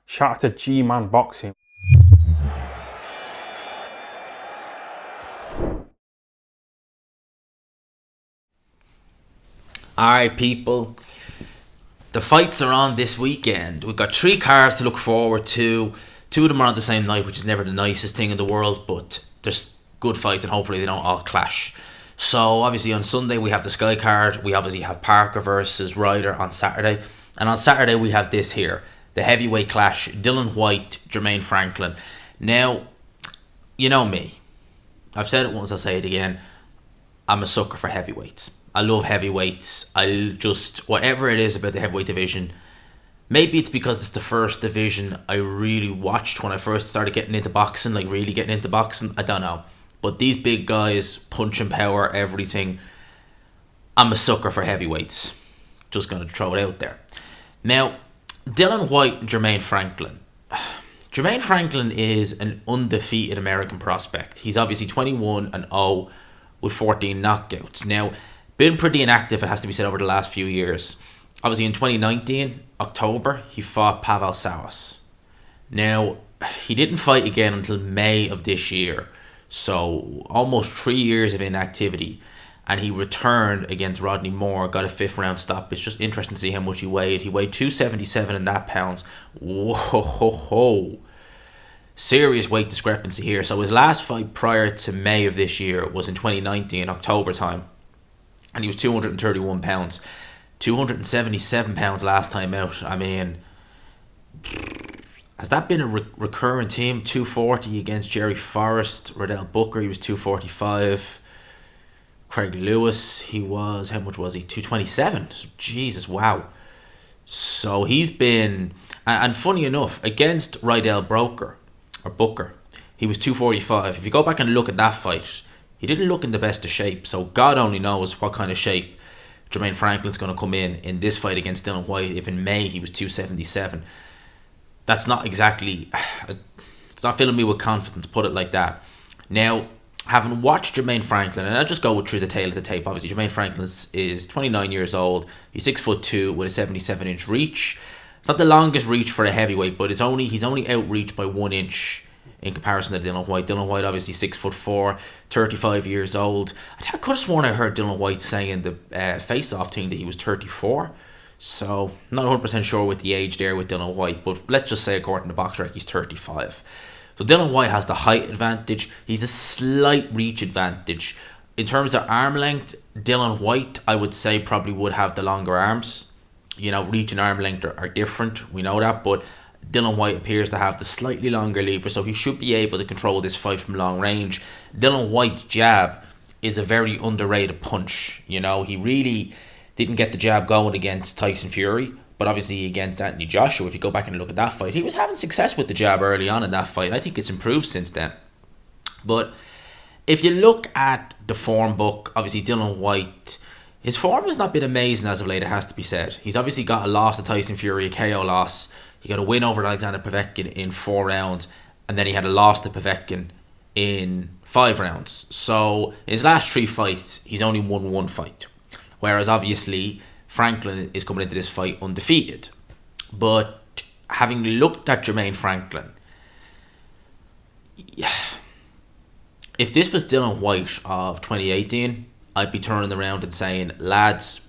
Shout out to G-Man Boxing. Alright, people. The fights are on this weekend. We've got 3 cards to look forward to. 2 of them are on the same night, which is never the nicest thing in the world, but there's good fights and hopefully they don't all clash. So, obviously, on Sunday we have the Sky card. We obviously have Parker versus Ryder on Saturday. And on Saturday we have this here, the heavyweight clash, Dillian Whyte, Jermaine Franklin. Now, you know me. I've said it once, I'll say it again. I'm a sucker for heavyweights. I love heavyweights. I just, whatever it is about the heavyweight division, maybe it's because it's the first division I really watched when I first started getting into boxing, like really getting into boxing. I don't know. But these big guys, punching power, everything, I'm a sucker for heavyweights. Just going to throw it out there. Now, Dillian Whyte and Jermaine Franklin. Jermaine Franklin is an undefeated American prospect. He's obviously 21-0 with 14 knockouts. Now, been pretty inactive, it has to be said, over the last few years. Obviously, in 2019, October, he fought Pavel Sawas. Now, he didn't fight again until May of this year. So, almost 3 years of inactivity. And he returned against Rodney Moore, got a 5th round stop. It's just interesting to see how much he weighed. He weighed 277 in that pounds. Whoa. Serious weight discrepancy here. So his last fight prior to May of this year was in 2019, October time. And he was 231 pounds. 277 pounds last time out. I mean, has that been a recurring theme? 240 against Jerry Forrest. Riddell Booker, he was 245. Craig Lewis, he was, how much was he? 227. Jesus, wow. So he's been, and funny enough, against Riddell Booker, he was 245. If you go back and look at that fight, he didn't look in the best of shape. So God only knows what kind of shape Jermaine Franklin's going to come in this fight against Dillian Whyte. If in May he was 277, that's not exactly, it's not filling me with confidence, put it like that. Now, having watched Jermaine Franklin, and I'll just go through the tail of the tape. Obviously, Jermaine Franklin is 29 years old. He's 6'2" with a 77-inch reach. It's not the longest reach for a heavyweight, but he's only outreached by 1 inch in comparison to Dillian Whyte. Dillian Whyte, obviously 6'4", 35 years old. I could have sworn I heard Dillian Whyte saying the face-off thing that he was 34. So, not 100% sure with the age there with Dillian Whyte, but let's just say according to BoxRec, he's 35. So Dillian Whyte has the height advantage. He's a slight reach advantage. In terms of arm length, Dillian Whyte, I would say, probably would have the longer arms. You know, reach and arm length are different. We know that. But Dillian Whyte appears to have the slightly longer lever, so he should be able to control this fight from long range. Dillian Whyte's jab is a very underrated punch. You know, he really didn't get the jab going against Tyson Fury. But obviously against Anthony Joshua, if you go back and look at that fight, he was having success with the jab early on in that fight. I think it's improved since then. But if you look at the form book, obviously Dillian Whyte, his form has not been amazing as of late, it has to be said. He's obviously got a loss to Tyson Fury, a KO loss. He got a win over Alexander Povetkin in 4 rounds. And then he had a loss to Povetkin in 5 rounds. So in his last 3 fights, he's only won 1 fight. Whereas obviously Franklin is coming into this fight undefeated. But having looked at Jermaine Franklin, if this was Dillian Whyte of 2018, I'd be turning around and saying, lads,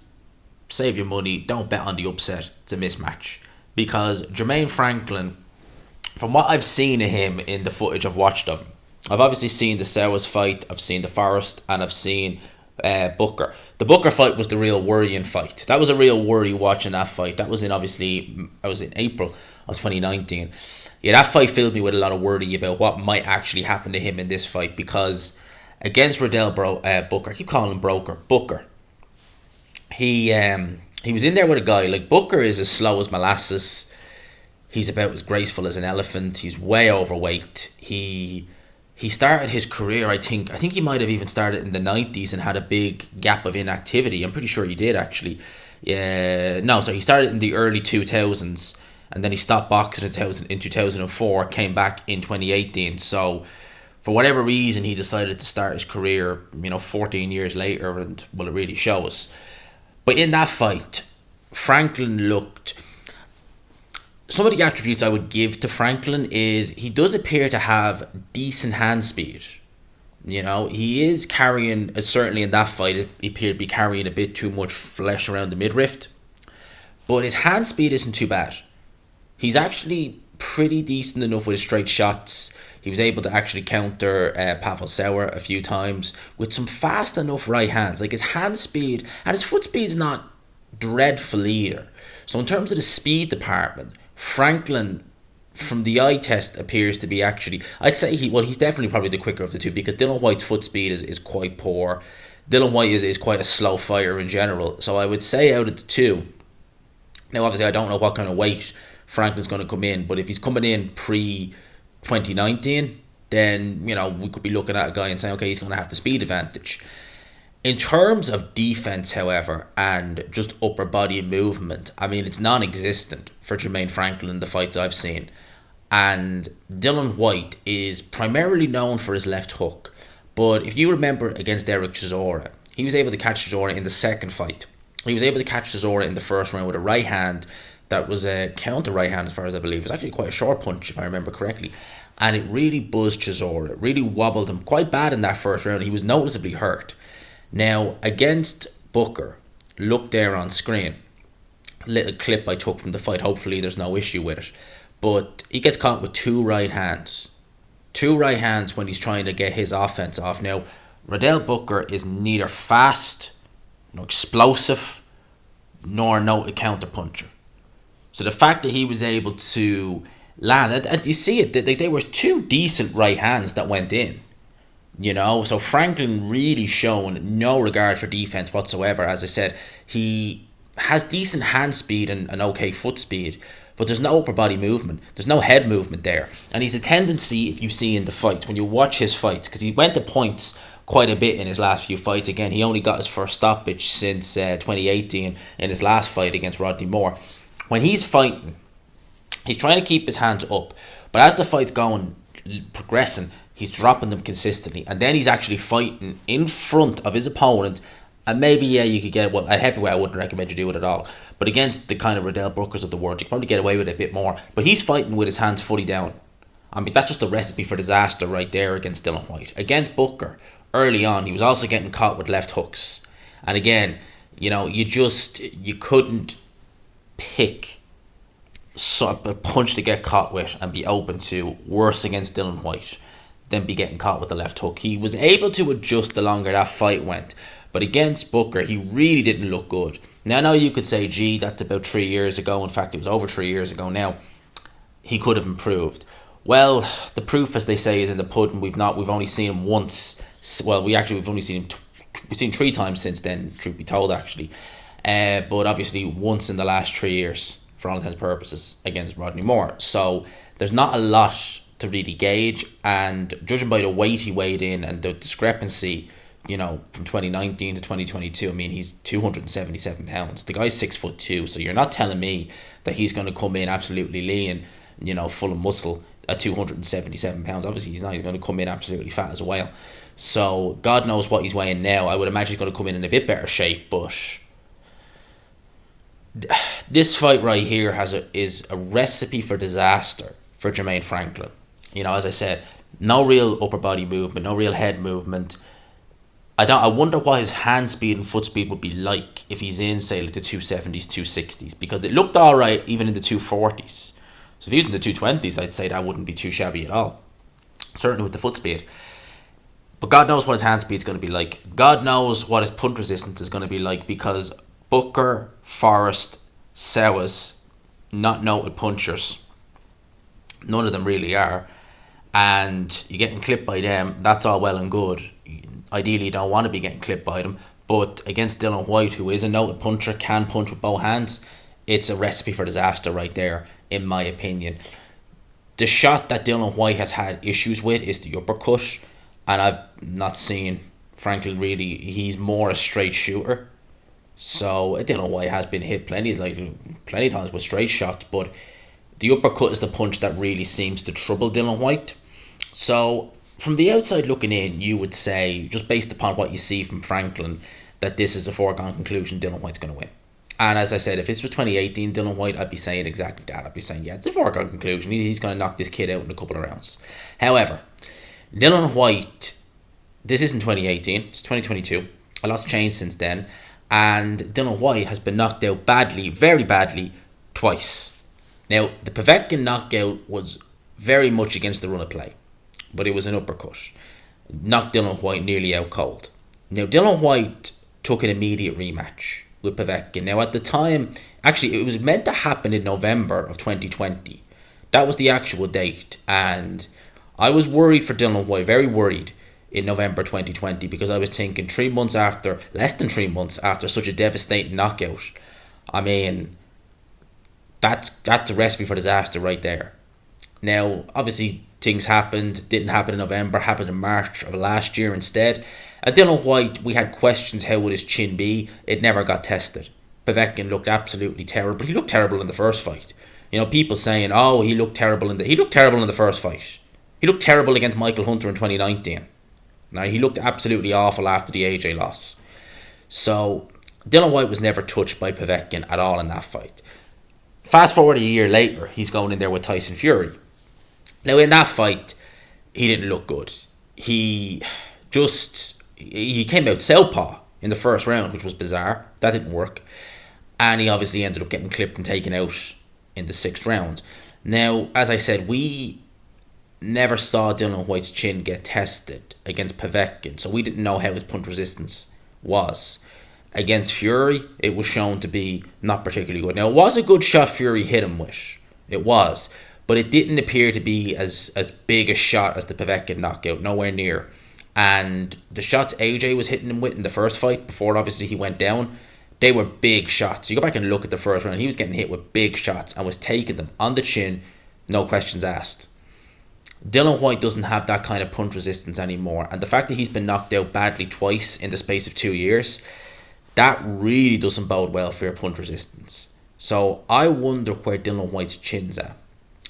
save your money, don't bet on the upset, it's a mismatch. Because Jermaine Franklin, from what I've seen of him in the footage I've watched of him, I've obviously seen the Sawas fight, I've seen the Forrest, and I've seen Booker. The Booker fight was the real worrying fight. That was a real worry watching that fight. That was in April of 2019. Yeah, that fight filled me with a lot of worry about what might actually happen to him in this fight, because against Riddell Booker, I keep calling him Booker. He was in there with a guy like Booker is as slow as molasses. He's about as graceful as an elephant. He's way overweight. He started his career, I think he might have even started in the 90s and had a big gap of inactivity. I'm pretty sure he did, actually. So he started in the early 2000s, and then he stopped boxing in 2004, came back in 2018. So for whatever reason, he decided to start his career, 14 years later, and, well, it really shows. But in that fight, Franklin looked some of the attributes I would give to Franklin is he does appear to have decent hand speed. He is carrying, certainly in that fight, he appeared to be carrying a bit too much flesh around the midriff. But his hand speed isn't too bad. He's actually pretty decent enough with his straight shots. He was able to actually counter Pavel Sauer a few times with some fast enough right hands. Like his hand speed, and his foot speed's not dreadful either. So in terms of the speed department, Franklin, from the eye test, appears to be actually, I'd say he's definitely probably the quicker of the two, because Dillian Whyte's foot speed is quite poor. Dillian Whyte is quite a slow fighter in general. So I would say out of the two, now obviously I don't know what kind of weight Franklin's going to come in, but if he's coming in pre-2019, then we could be looking at a guy and saying, okay, he's going to have the speed advantage. In terms of defense, however, and just upper body movement, I mean, it's non-existent for Jermaine Franklin in the fights I've seen. And Dillian Whyte is primarily known for his left hook. But if you remember against Derek Chisora, he was able to catch Chisora in the second fight. He was able to catch Chisora in the first round with a right hand that was a counter right hand, as far as I believe. It was actually quite a short punch, if I remember correctly. And it really buzzed Chisora. It really wobbled him quite bad in that first round. He was noticeably hurt. Now, against Booker, look there on screen. A little clip I took from the fight. Hopefully there's no issue with it. But he gets caught with two right hands. Two right hands when he's trying to get his offense off. Now, Riddell Booker is neither fast, nor explosive, nor no counter-puncher. So the fact that he was able to land, and you see it, they were two decent right hands that went in. So Franklin really shown no regard for defense whatsoever. As I said, he has decent hand speed and okay foot speed, but there's no upper body movement. There's no head movement there. And he's a tendency, if you see in the fights, when you watch his fights, because he went to points quite a bit in his last few fights. Again, he only got his first stoppage since 2018 in his last fight against Rodney Moore. When he's fighting, he's trying to keep his hands up, but as the fight's progressing, he's dropping them consistently, and then he's actually fighting in front of his opponent. And maybe, you could get at heavyweight, I wouldn't recommend you do it at all. But against the kind of Riddell Bookers of the world, you can probably get away with it a bit more. But he's fighting with his hands fully down. I mean, that's just a recipe for disaster right there against Dillian Whyte. Against Booker, early on, he was also getting caught with left hooks. And again, you couldn't pick a punch to get caught with and be open to worse against Dillian Whyte than be getting caught with the left hook. He was able to adjust the longer that fight went. But against Booker, he really didn't look good. Now, I know you could say, gee, that's about 3 years ago. In fact, it was over 3 years ago now. He could have improved. Well, the proof, as they say, is in the pudding. We've only seen him once. Well, we've only seen him. We've seen 3 times since then, truth be told, actually. But obviously once in the last 3 years, for all intents and purposes, against Rodney Moore. So there's not a lot to really gauge. And judging by the weight he weighed in and the discrepancy, from 2019 to 2022, I mean, he's 277 pounds. The guy's 6'2", so you're not telling me that he's going to come in absolutely lean, full of muscle at 277 pounds. Obviously, he's not going to come in absolutely fat as a whale. So God knows what he's weighing now. I would imagine he's going to come in a bit better shape, but this fight right here is a recipe for disaster for Jermaine Franklin. As I said, no real upper body movement, no real head movement. I wonder what his hand speed and foot speed would be like if he's in, say, like the 270s, 260s, because it looked all right even in the 240s. So if he was in the 220s, I'd say that wouldn't be too shabby at all. Certainly with the foot speed. But God knows what his hand speed's going to be like. God knows what his punch resistance is going to be like, because Booker, Forrest, Sauers, not noted punchers. None of them really are. And you're getting clipped by them, that's all well and good. Ideally, you don't want to be getting clipped by them. But against Dillian Whyte, who is a noted puncher, can punch with both hands, it's a recipe for disaster right there, in my opinion. The shot that Dillian Whyte has had issues with is the uppercut. And I've not seen Franklin really. He's more a straight shooter. So Dillian Whyte has been hit plenty times with straight shots. But the uppercut is the punch that really seems to trouble Dillian Whyte. So from the outside looking in, you would say, just based upon what you see from Franklin, that this is a foregone conclusion, Dillian Whyte's going to win. And as I said, if this was 2018 Dillian Whyte, I'd be saying exactly that. I'd be saying, yeah, it's a foregone conclusion. He's going to knock this kid out in a couple of rounds. However, Dillian Whyte, this isn't 2018, it's 2022. A lot's changed since then. And Dillian Whyte has been knocked out badly, very badly, twice. Now, the Povetkin knockout was very much against the run of play, but it was an uppercut. Knocked Dillian Whyte nearly out cold. Now, Dillian Whyte took an immediate rematch with Povetkin. Now, at the time, actually, it was meant to happen in November of 2020. That was the actual date, and I was worried for Dillian Whyte, very worried, in November 2020, because I was thinking less than 3 months after such a devastating knockout, I mean, that's a recipe for disaster right there. Now, obviously, things happened, didn't happen in November, happened in March of last year instead. At Dillian Whyte, we had questions, how would his chin be? It never got tested. Povetkin looked absolutely terrible. He looked terrible in the first fight. You know, people saying, oh, he looked terrible in the first fight. He looked terrible against Michael Hunter in 2019. Now, he looked absolutely awful after the AJ loss. So, Dillian Whyte was never touched by Povetkin at all in that fight. Fast forward a year later, he's going in there with Tyson Fury. Now, in that fight, he didn't look good. He came out southpaw in the first round, which was bizarre. That didn't work. And he obviously ended up getting clipped and taken out in the 6th round. Now, as I said, we never saw Dillian Whyte's chin get tested against Povetkin, so we didn't know how his punch resistance was. Against Fury, it was shown to be not particularly good. Now, it was a good shot Fury hit him with. It was. But it didn't appear to be as big a shot as the Povetkin knockout, nowhere near. And the shots AJ was hitting him with in the first fight, before obviously he went down, they were big shots. You go back and look at the first round, he was getting hit with big shots and was taking them on the chin, no questions asked. Dillian Whyte doesn't have that kind of punch resistance anymore, and the fact that he's been knocked out badly twice in the space of 2 years, that really doesn't bode well for your punch resistance. So I wonder where Dillian Whyte's chin's at.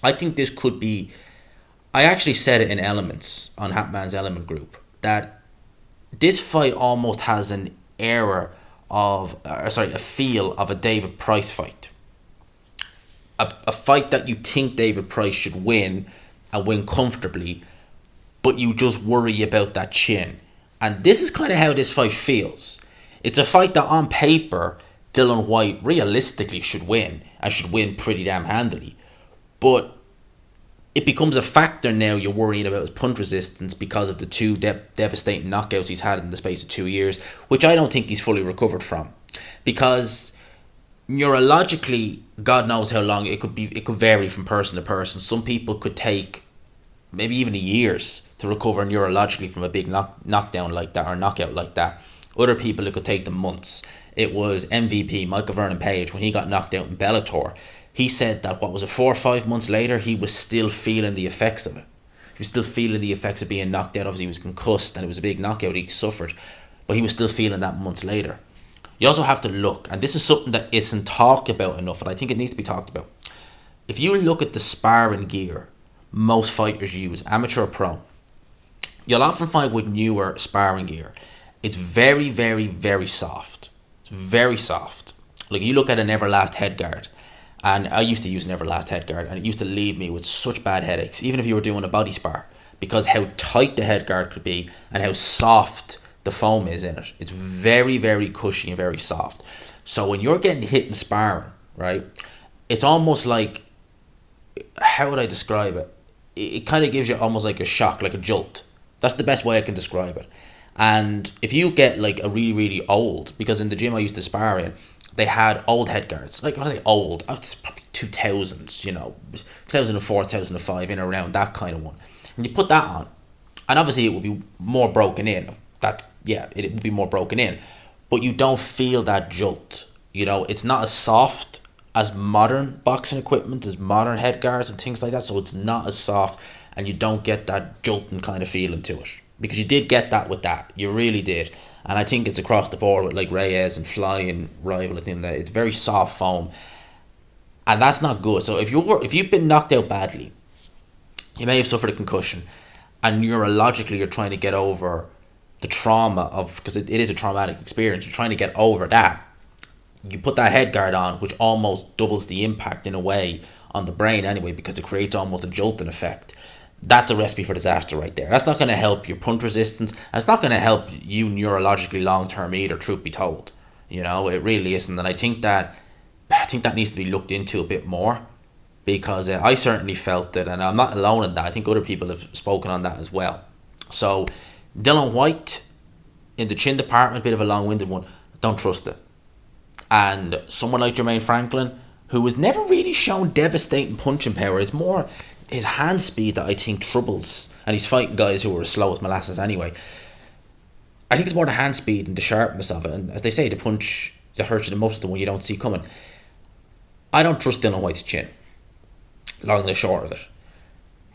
I think this could be, I actually said it in Elements on Hatman's Element group, that this fight almost has an a feel of a David Price fight. A fight that you think David Price should win, and win comfortably, but you just worry about that chin. And this is kind of how this fight feels. It's a fight that on paper, Dillian Whyte realistically should win, and should win pretty damn handily. But it becomes a factor now, you're worrying about his punch resistance because of the 2 devastating knockouts he's had in the space of 2 years, which I don't think he's fully recovered from. Because neurologically, God knows how long it could vary from person to person. Some people could take maybe even years to recover neurologically from a big knockdown like that, or knockout like that. Other people, it could take them months. It was MVP Michael Vernon Page, when he got knocked out in Bellator, he said that 4 or 5 months later, he was still feeling the effects of it. He was still feeling the effects of being knocked out. Obviously he was concussed and it was a big knockout he suffered, but he was still feeling that months later. You also have to look, and this is something that isn't talked about enough, and I think it needs to be talked about. If you look at the sparring gear most fighters use, amateur or pro, you'll often find with newer sparring gear, it's very, very, very soft. It's very soft. Like, you look at an Everlast headguard, and I used to use an Everlast headguard, and it used to leave me with such bad headaches, even if you were doing a body spar, because how tight the headguard could be and how soft the foam is in it. It's very, very cushy and very soft. So when you're getting hit in sparring, right, it's almost like, how would I describe it? It kind of gives you almost like a shock, like a jolt. That's the best way I can describe it. And if you get like a really, really old, because in the gym I used to spar in, they had old headguards. Like, when I say old, it's probably 2000s, 2004, 2005, in around that kind of one. And you put that on, and obviously it would be more broken in. It would be more broken in. But you don't feel that jolt. It's not as soft as modern boxing equipment, as modern headguards and things like that. So it's not as soft, and you don't get that jolting kind of feeling to it. Because you did get that with that. You really did. And I think it's across the board with like Reyes and Fly and Rival and things like that. It's very soft foam. And that's not good. So if you've been knocked out badly, you may have suffered a concussion, and neurologically you're trying to get over the trauma of, because it is a traumatic experience, you're trying to get over that. you put that head guard on, which almost doubles the impact in a way on the brain anyway, because it creates almost a jolting effect. That's a recipe for disaster right there. That's not going to help your punch resistance, and it's not going to help you neurologically long term either, truth be told. It really isn't. And I think that needs to be looked into a bit more, because I certainly felt it, and I'm not alone in that. I think other people have spoken on that as well. So Dillian Whyte in the chin department, a bit of a long-winded one. Don't trust it. And someone like Jermaine Franklin, who was never really shown devastating punching power, it's more his hand speed that I think troubles, and he's fighting guys who are as slow as molasses anyway. I think it's more the hand speed and the sharpness of it, and as they say, the punch that hurts you the most is the one you don't see coming. I don't trust Dillian Whyte's chin, long and the short of it.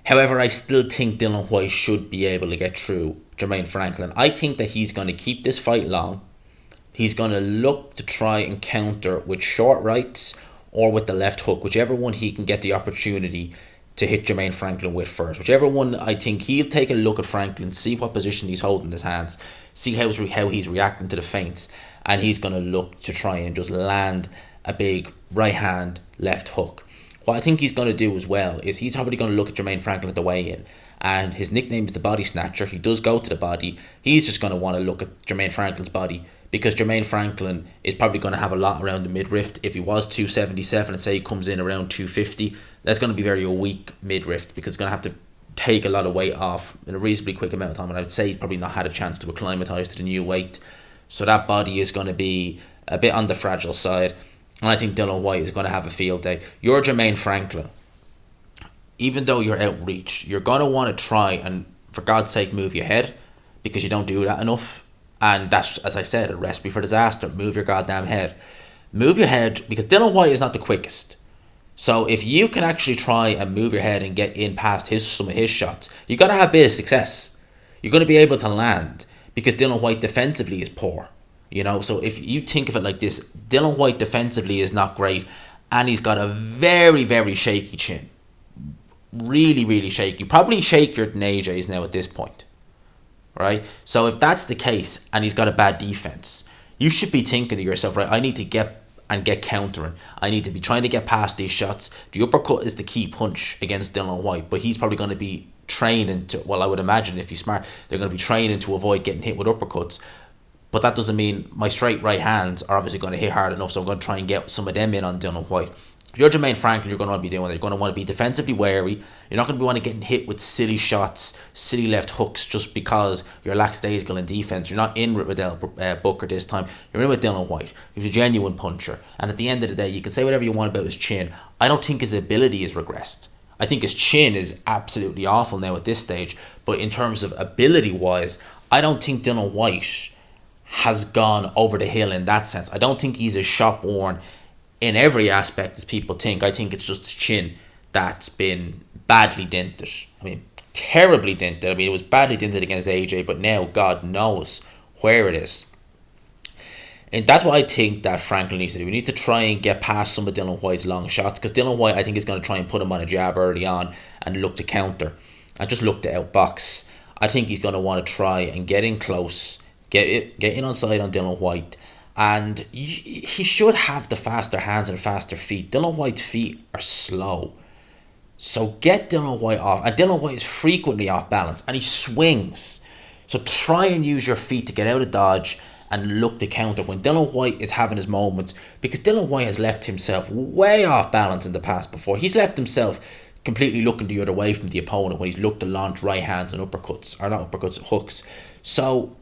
However, I still think Dillian Whyte should be able to get through Jermaine Franklin. I think that he's going to keep this fight long. He's going to look to try and counter with short rights or with the left hook, whichever one he can get the opportunity to hit Jermaine Franklin with first. Whichever one, I think he'll take a look at Franklin, see what position he's holding his hands, see how he's reacting to the feints, and he's going to look to try and just land a big right hand, left hook. What I think he's going to do as well is he's probably going to look at Jermaine Franklin at the weigh-in, and his nickname is the Body Snatcher. He does go to the body. He's just going to want to look at Jermaine Franklin's body, because Jermaine Franklin is probably going to have a lot around the midriff. If he was 277 and say he comes in around 250, that's going to be very weak midriff, because it's going to have to take a lot of weight off in a reasonably quick amount of time, and I'd say he's probably not had a chance to acclimatise to the new weight. So that body is going to be a bit on the fragile side. And I think Dillian Whyte is going to have a field day. You're Jermaine Franklin. Even though you're outreached, you're going to want to try and, for God's sake, move your head, because you don't do that enough. And that's, as I said, a recipe for disaster. Move your goddamn head. Move your head, because Dillian Whyte is not the quickest. So if you can actually try and move your head and get in past some of his shots, you're going to have a bit of success. You're going to be able to land, because Dillian Whyte defensively is poor. So if you think of it like this, Dillian Whyte defensively is not great, and he's got a very, very shaky chin. Really, really shaky. Probably shakier than AJ's now at this point. Right? So if that's the case, and he's got a bad defense, you should be thinking to yourself, right, I need to get countering. I need to be trying to get past these shots. The uppercut is the key punch against Dillian Whyte, but he's probably going to be training to, well, I would imagine if he's smart, they're going to be training to avoid getting hit with uppercuts. But that doesn't mean my straight right hands are obviously going to hit hard enough, so I'm going to try and get some of them in on Dillian Whyte. If you're Jermaine Franklin, you're going to want to be doing that. You're going to want to be defensively wary. You're not going to be wanting to get hit with silly shots, silly left hooks, just because you're lackadaisical in defense. You're not in with Riddell Booker this time. You're in with Dillian Whyte. He's a genuine puncher. And at the end of the day, you can say whatever you want about his chin. I don't think his ability has regressed. I think his chin is absolutely awful now at this stage. But in terms of ability-wise, I don't think Dillian Whyte has gone over the hill in that sense. I don't think he's as shop worn in every aspect as people think. I think it's just his chin that's been badly dented. I mean, terribly dented. I mean, it was badly dented against AJ, but now God knows where it is. And that's what I think that Franklin needs to do. We need to try and get past some of Dillian Whyte's long shots, because Dillian Whyte, I think, is going to try and put him on a jab early on and look to counter and just look to outbox. I think he's going to want to try and get in close, get in on side on Dillian Whyte, and he should have the faster hands and faster feet. Dillian Whyte's feet are slow, so get Dillian Whyte off. And Dillian Whyte is frequently off balance, and he swings, so try and use your feet to get out of dodge and look to counter when Dillian Whyte is having his moments, because Dillian Whyte has left himself way off balance in the past before. He's left himself completely looking the other way from the opponent when he's looked to launch right hands and uppercuts, or not uppercuts, hooks. So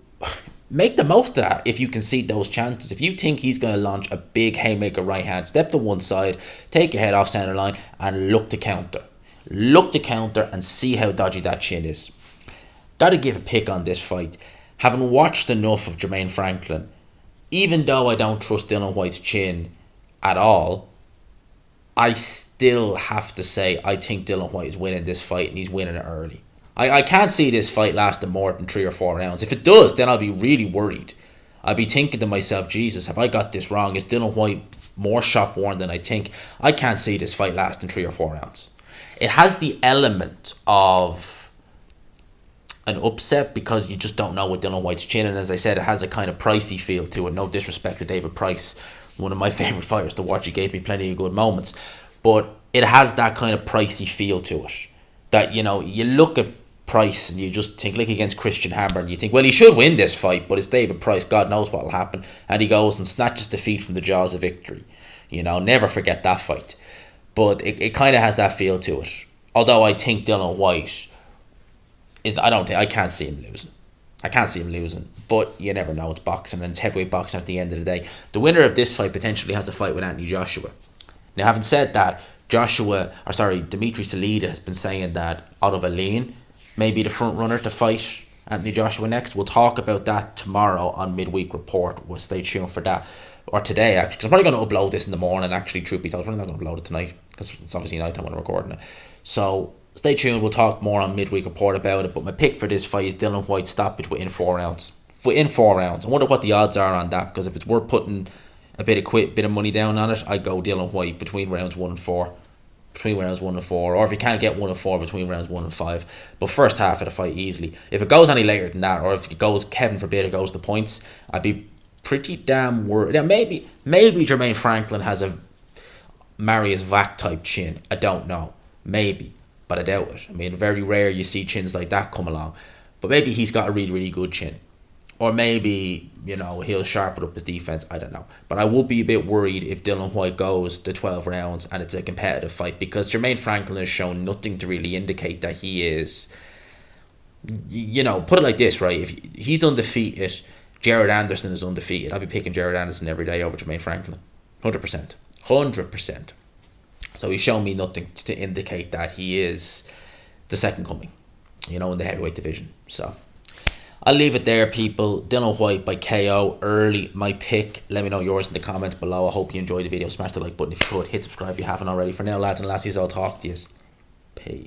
make the most of that if you concede those chances. If you think he's going to launch a big haymaker right hand, step to one side, take your head off center line, and look to counter. Look to counter and see how dodgy that chin is. Got to give a pick on this fight. Having watched enough of Jermaine Franklin, even though I don't trust Dillian Whyte's chin at all, I still have to say I think Dillian Whyte is winning this fight, and he's winning it early. I can't see this fight lasting more than 3 or 4 rounds. If it does, then I'll be really worried. I'll be thinking to myself, Jesus, have I got this wrong? Is Dillian Whyte more shop worn than I think? I can't see this fight lasting 3 or 4 rounds. It has the element of an upset, because you just don't know with Dillian Whyte's chin, and as I said, it has a kind of pricey feel to it. No disrespect to David Price, one of my favourite fighters to watch. He gave me plenty of good moments. But it has that kind of pricey feel to it. That, you know, you look at Price and you just think, like against Christian Hammer, and you think, well, he should win this fight, but it's David Price, God knows what will happen. And he goes and snatches defeat from the jaws of victory. You know, never forget that fight. But it kind of has that feel to it. Although I think Dillian Whyte I can't see him losing. I can't see him losing. But you never know. It's boxing, and it's heavyweight boxing at the end of the day. The winner of this fight potentially has to fight with Anthony Joshua. Now, having said that, Dimitri Salida has been saying that Otto Berlin may be the front runner to fight Anthony Joshua next. We'll talk about that tomorrow on Midweek Report. We'll stay tuned for that. Or today, actually, because I'm probably going to upload this in the morning, actually, truth be told. I'm probably not going to upload it tonight, because it's obviously night time when I'm recording it. So, stay tuned. We'll talk more on Midweek Report about it. But my pick for this fight is Dillian Whyte stoppage within 4 rounds. Within 4 rounds. I wonder what the odds are on that, because if it's worth putting a bit of money down on it, I'd go Dillian Whyte between rounds 1 and 4. Between rounds 1 and 4, or if you can't get 1 and 4, between rounds 1 and 5. But first half of the fight easily. If it goes any later than that, or if it goes, heaven forbid, it goes to points, I'd be pretty damn worried. Now, maybe Jermaine Franklin has a Marius Vac type chin. I don't know. Maybe, but I doubt it. I mean, very rare you see chins like that come along. But maybe he's got a really, really good chin. Or maybe, you know, he'll sharpen up his defense. I don't know. But I would be a bit worried if Dillian Whyte goes the 12 rounds and it's a competitive fight, because Jermaine Franklin has shown nothing to really indicate that he is, you know, put it like this, right? If he's undefeated, Jared Anderson is undefeated. I'll be picking Jared Anderson every day over Jermaine Franklin. 100%. 100%. So he's shown me nothing to indicate that he is the second coming, you know, in the heavyweight division. So I'll leave it there, people. Dillian Whyte by KO early, my pick. Let me know yours in the comments below. I hope you enjoyed the video. Smash the like button if you could. Hit subscribe if you haven't already. For now, lads and lassies, I'll talk to you. Peace.